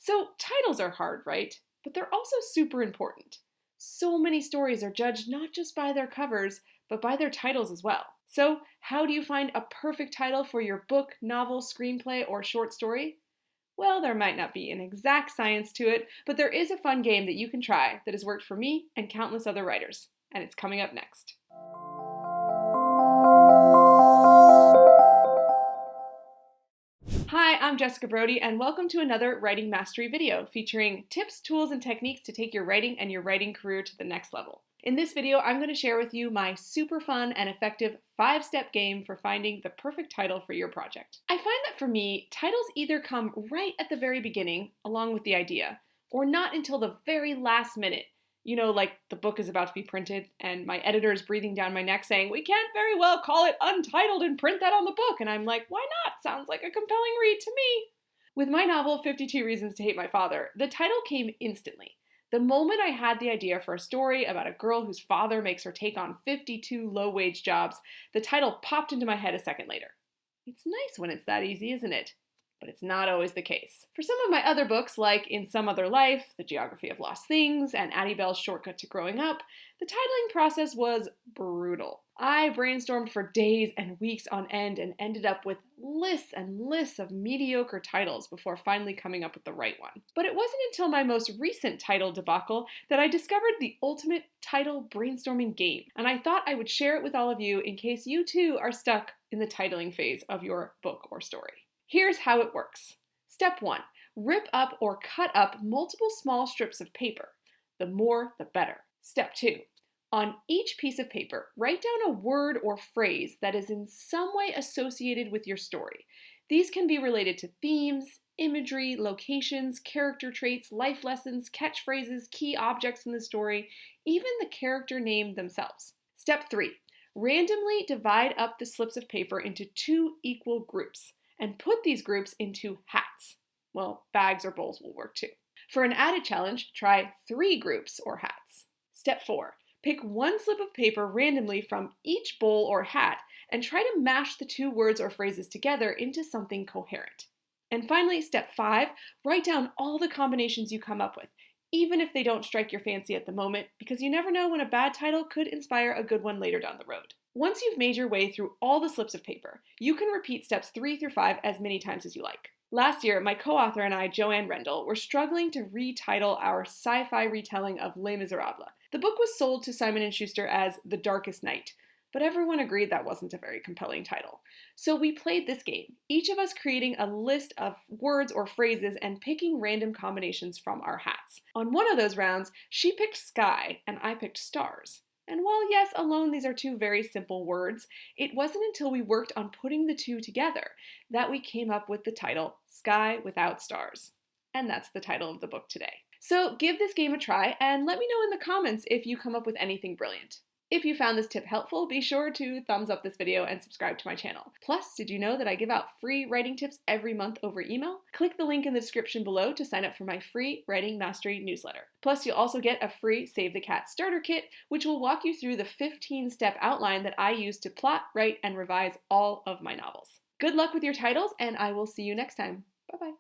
So titles are hard, right? But they're also super important. So many stories are judged not just by their covers, but by their titles as well. So, how do you find a perfect title for your book, novel, screenplay, or short story? Well, there might not be an exact science to it, but there is a fun game that you can try that has worked for me and countless other writers. And it's coming up next. Hi, I'm Jessica Brody, and welcome to another Writing Mastery video featuring tips, tools, and techniques to take your writing and your writing career to the next level. In this video, I'm going to share with you my super fun and effective 5-step game for finding the perfect title for your project. I find that for me, titles either come right at the very beginning, along with the idea, or not until the very last minute. You know, like the book is about to be printed and my editor is breathing down my neck saying, "We can't very well call it Untitled and print that on the book." And I'm like, why not? Sounds like a compelling read to me. With my novel, 52 Reasons to Hate My Father, the title came instantly. The moment I had the idea for a story about a girl whose father makes her take on 52 low-wage jobs, the title popped into my head a second later. It's nice when it's that easy, isn't it? But it's not always the case. For some of my other books, like In Some Other Life, The Geography of Lost Things, and Addie Bell's Shortcut to Growing Up, the titling process was brutal. I brainstormed for days and weeks on end and ended up with lists and lists of mediocre titles before finally coming up with the right one. But it wasn't until my most recent title debacle that I discovered the ultimate title brainstorming game, and I thought I would share it with all of you in case you too are stuck in the titling phase of your book or story. Here's how it works. Step 1. Rip up or cut up multiple small strips of paper. The more, the better. Step 2. On each piece of paper, write down a word or phrase that is in some way associated with your story. These can be related to themes, imagery, locations, character traits, life lessons, catchphrases, key objects in the story, even the character name themselves. Step 3. Randomly divide up the slips of paper into 2 equal groups and put these groups into hats. Well, bags or bowls will work too. For an added challenge, try 3 groups or hats. Step 4. Pick 1 slip of paper randomly from each bowl or hat and try to mash the 2 words or phrases together into something coherent. And finally, step 5, write down all the combinations you come up with, even if they don't strike your fancy at the moment, because you never know when a bad title could inspire a good one later down the road. Once you've made your way through all the slips of paper, you can repeat steps 3 through 5 as many times as you like. Last year, my co-author and I, Joanne Rendell, were struggling to retitle our sci-fi retelling of Les Miserables. The book was sold to Simon Schuster as The Darkest Night, but everyone agreed that wasn't a very compelling title. So we played this game, each of us creating a list of words or phrases and picking random combinations from our hats. On one of those rounds, she picked sky and I picked stars. And while yes, alone these are 2 very simple words, it wasn't until we worked on putting the 2 together that we came up with the title Sky Without Stars. And that's the title of the book today. So give this game a try and let me know in the comments if you come up with anything brilliant. If you found this tip helpful, be sure to thumbs up this video and subscribe to my channel. Plus, did you know that I give out free writing tips every month over email? Click the link in the description below to sign up for my free Writing Mastery newsletter. Plus, you'll also get a free Save the Cat starter kit, which will walk you through the 15-step outline that I use to plot, write, and revise all of my novels. Good luck with your titles, and I will see you next time. Bye-bye.